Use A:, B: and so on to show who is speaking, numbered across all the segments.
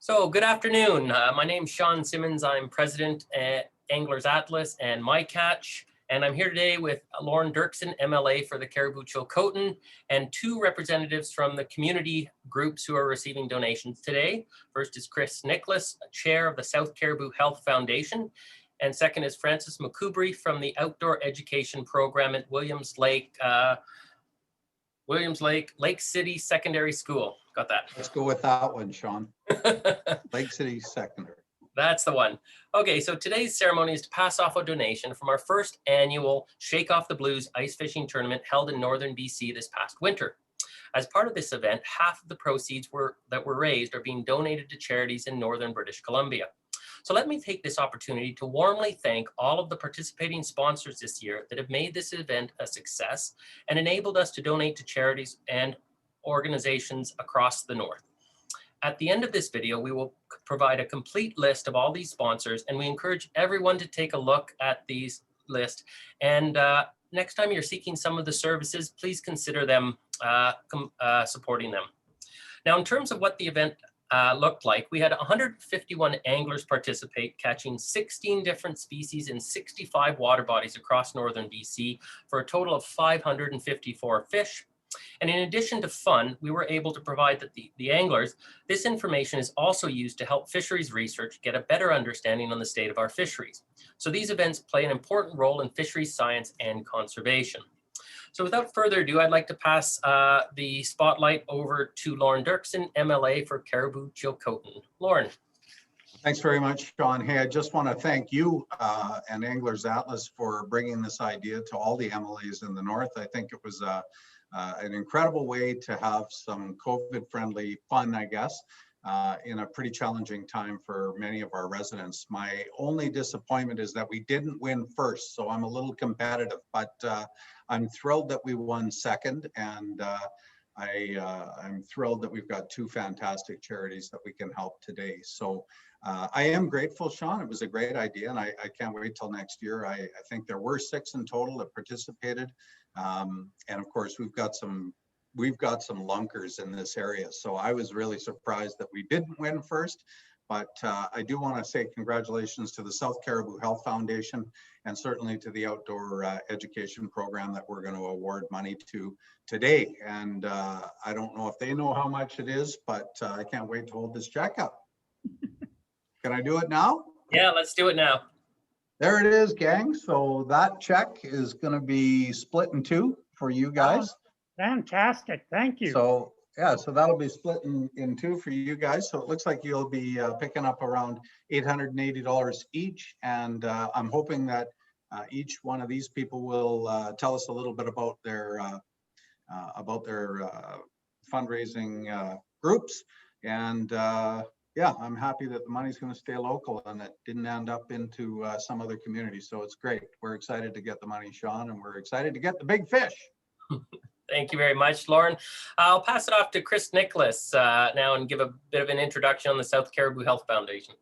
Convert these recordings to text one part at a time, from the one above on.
A: So good afternoon. My name's Shawn Simmons. I'm president at Anglers Atlas and My Catch. And I'm here today with Lorne Doerkson, MLA for the Cariboo Chilcotin, and two representatives from the community groups who are receiving donations today. First is Chris Nicholas, chair of the South Cariboo Health Foundation. And second is Francis McCoubry from the Outdoor Education Program at Williams Lake Lake City Secondary School. Got that?
B: Let's go with that one, Shawn. Lake City Secondary.
A: That's the one. Okay, so today's ceremony is to pass off a donation from our first annual Shake Off the Blues ice fishing tournament held in northern BC this past winter. As part of this event, half of the proceeds that were raised are being donated to charities in northern British Columbia. So let me take this opportunity to warmly thank all of the participating sponsors this year that have made this event a success and enabled us to donate to charities and organizations across the north. At the end of this video, we will provide a complete list of all these sponsors, and we encourage everyone to take a look at these lists. And next time you're seeking some of the services, please consider them supporting them. Now, in terms of what the event looked like, we had 151 anglers participate, catching 16 different species in 65 water bodies across northern BC for a total of 554 fish. And in addition to fun, we were able to provide the anglers, this information is also used to help fisheries research get a better understanding on the state of our fisheries. So these events play an important role in fisheries science and conservation. So without further ado, I'd like to pass the spotlight over to Lorne Doerkson, MLA for Cariboo Chilcotin. Lorne.
B: Thanks very much, Shawn. Hey, I just want to thank you and Anglers Atlas for bringing this idea to all the MLAs in the north. I think it was an incredible way to have some COVID-friendly fun, I guess, in a pretty challenging time for many of our residents. My only disappointment is that we didn't win first, so I'm a little competitive, but I'm thrilled that we won second, and I'm thrilled that we've got two fantastic charities that we can help today. So I am grateful, Shawn. It was a great idea, and I can't wait till next year. I think there were 6 in total that participated. And of course, we've got some lunkers in this area. So I was really surprised that we didn't win first, but I do want to say congratulations to the South Cariboo Health Foundation and certainly to the Outdoor Education Program that we're going to award money to today. And I don't know if they know how much it is, but I can't wait to hold this check up. Can I do it now?
A: Yeah, let's do it now.
B: There it is, gang. So that check is going to be split in 2 for you guys.
C: Oh, fantastic. Thank you.
B: So yeah, so that'll be split in 2 for you guys. So it looks like you'll be picking up around $880 each. And I'm hoping that each one of these people will tell us a little bit about their fundraising groups. And yeah, I'm happy that the money's going to stay local and it didn't end up into some other community. So it's great. We're excited to get the money, Shawn, and we're excited to get the big fish.
A: Thank you very much, Lorne. I'll pass it off to Chris Nicholas now and give a bit of an introduction on the South Cariboo Health Foundation.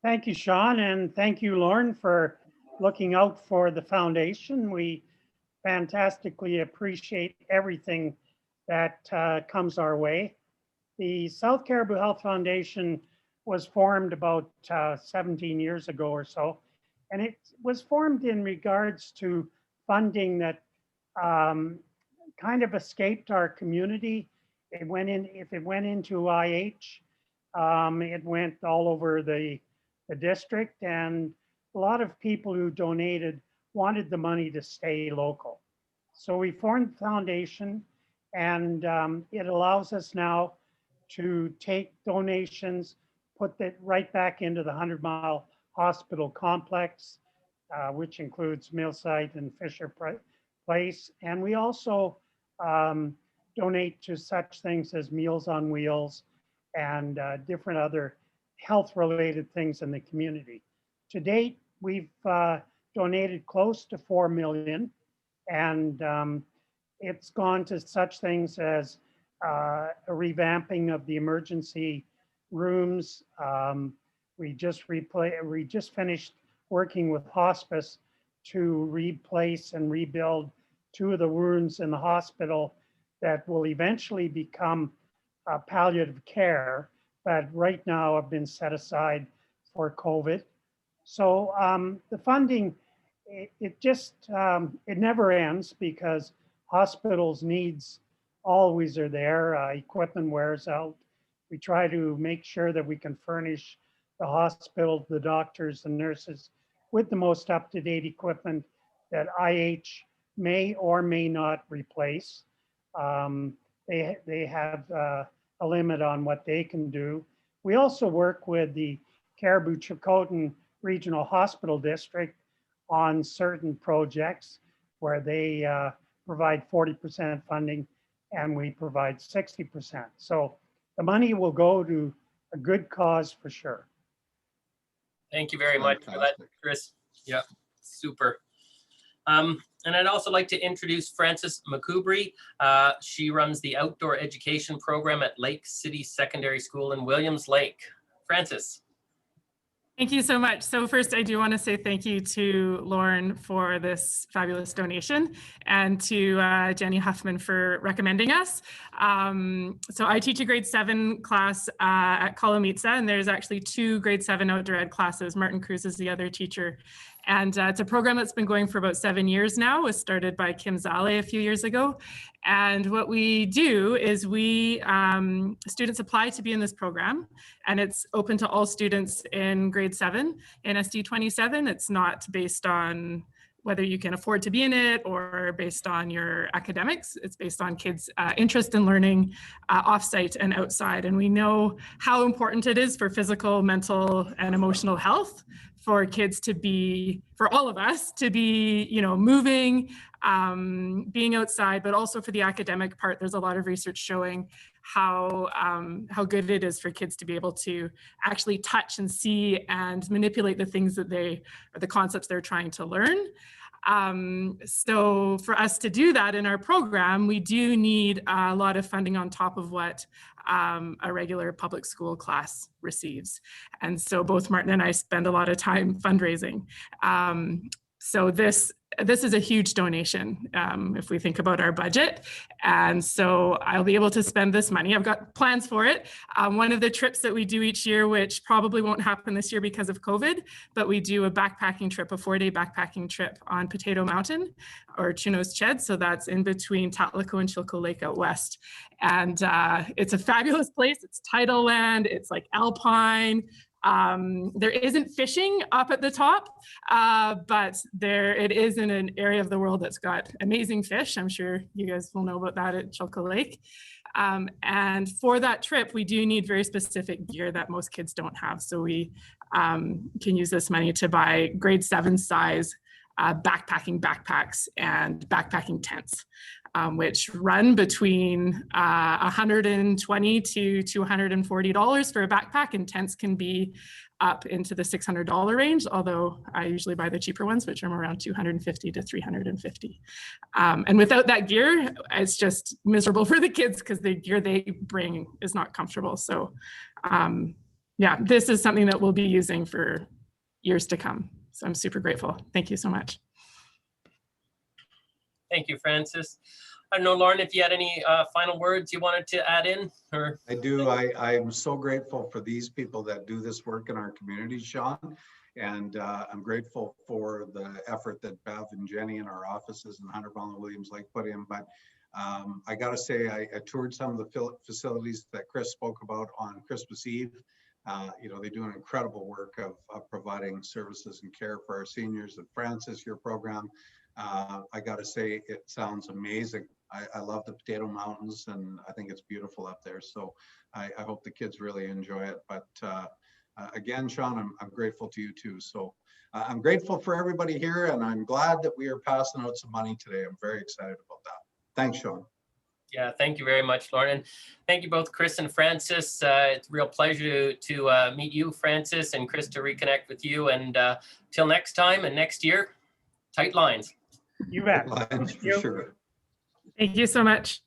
C: Thank you, Shawn, and thank you, Lorne, for looking out for the foundation. We fantastically appreciate everything that comes our way. The South Cariboo Health Foundation was formed about 17 years ago or so, and it was formed in regards to funding that kind of escaped our community. It went in, if it went into IH, it went all over the district, and a lot of people who donated wanted the money to stay local. So we formed the foundation, and it allows us now to take donations, put that right back into the 100 Mile Hospital complex, which includes Millsite and Fisher Place. And we also donate to such things as Meals on Wheels and different other health-related things in the community. To date, we've donated close to $4 million, and it's gone to such things as a revamping of the emergency rooms. We just finished working with hospice to replace and rebuild 2 of the rooms in the hospital that will eventually become palliative care, but right now have been set aside for COVID. So the funding, it just, it never ends because hospitals' needs always are there. Equipment wears out. We try to make sure that we can furnish the hospital, the doctors, and nurses with the most up-to-date equipment that IH may or may not replace. They have a limit on what they can do. We also work with the Cariboo-Chilcotin Regional Hospital District on certain projects where they provide 40% funding and we provide 60%. So the money will go to a good cause for sure.
A: Thank you very much for that, Chris. Yeah, super. And I'd also like to introduce Frances McCoubry. She runs the outdoor education program at Lake City Secondary School in Williams Lake. Frances.
D: Thank you so much. So first, I do want to say thank you to Lorne for this fabulous donation and to Jenny Huffman for recommending us. So I teach a grade 7 class at Kolomitsa, and there's actually 2 grade 7 outdoor ed classes. Martin Cruz is the other teacher. And it's a program that's been going for about 7 years now. It was started by Kim Zale a few years ago. And what we do is we, students apply to be in this program, and it's open to all students in grade 7 in SD 27. It's not based on whether you can afford to be in it or based on your academics. It's based on kids' interest in learning offsite and outside. And we know how important it is for physical, mental, and emotional health for kids to be, for all of us to be, you know, moving, being outside, but also for the academic part. There's a lot of research showing how good it is for kids to be able to actually touch and see and manipulate the things that they, or the concepts they're trying to learn. So for us to do that in our program, we do need a lot of funding on top of what a regular public school class receives. And so both Martin and I spend a lot of time fundraising. So this is a huge donation if we think about our budget. And so I'll be able to spend this money. I've got plans for it. One of the trips that we do each year, which probably won't happen this year because of COVID, but we do a backpacking trip, a 4-day backpacking trip on Potato Mountain or Chunos Ched. So that's in between Tatlaco and Chilco Lake out west. And it's a fabulous place. It's tidal land. It's like alpine. There isn't fishing up at the top, but it is in an area of the world that's got amazing fish. I'm sure you guys will know about that at Chilco Lake. And for that trip, we do need very specific gear that most kids don't have. So we can use this money to buy grade 7 size backpacking backpacks and backpacking tents, which run between $120 to $240 for a backpack, and tents can be up into the $600 range, although I usually buy the cheaper ones, which are around $250 to $350. And without that gear, it's just miserable for the kids because the gear they bring is not comfortable. So yeah, this is something that we'll be using for years to come. So I'm super grateful. Thank you so much.
A: Thank you, Frances. I don't know, Lorne, if you had any final words you wanted to add in? Or
B: I do. I'm so grateful for these people that do this work in our community, Shawn. And I'm grateful for the effort that Bev and Jenny in our offices in Hunter Valley and Williams Lake put in. But I got to say, I toured some of the facilities that Chris spoke about on Christmas Eve. You know, they do an incredible work of providing services and care for our seniors. And Frances, your program, I got to say, it sounds amazing. I love the Potato Mountains, and I think it's beautiful up there. So I hope the kids really enjoy it. But again, Shawn, I'm grateful to you too. So I'm grateful for everybody here, and I'm glad that we are passing out some money today. I'm very excited about that. Thanks, Shawn.
A: Yeah, thank you very much, Lorne. And thank you both, Chris and Frances. It's a real pleasure to meet you, Frances, and Chris, to reconnect with you. And till next time and next year, tight lines.
C: You bet.
B: Lines for sure.
D: Thank you so much.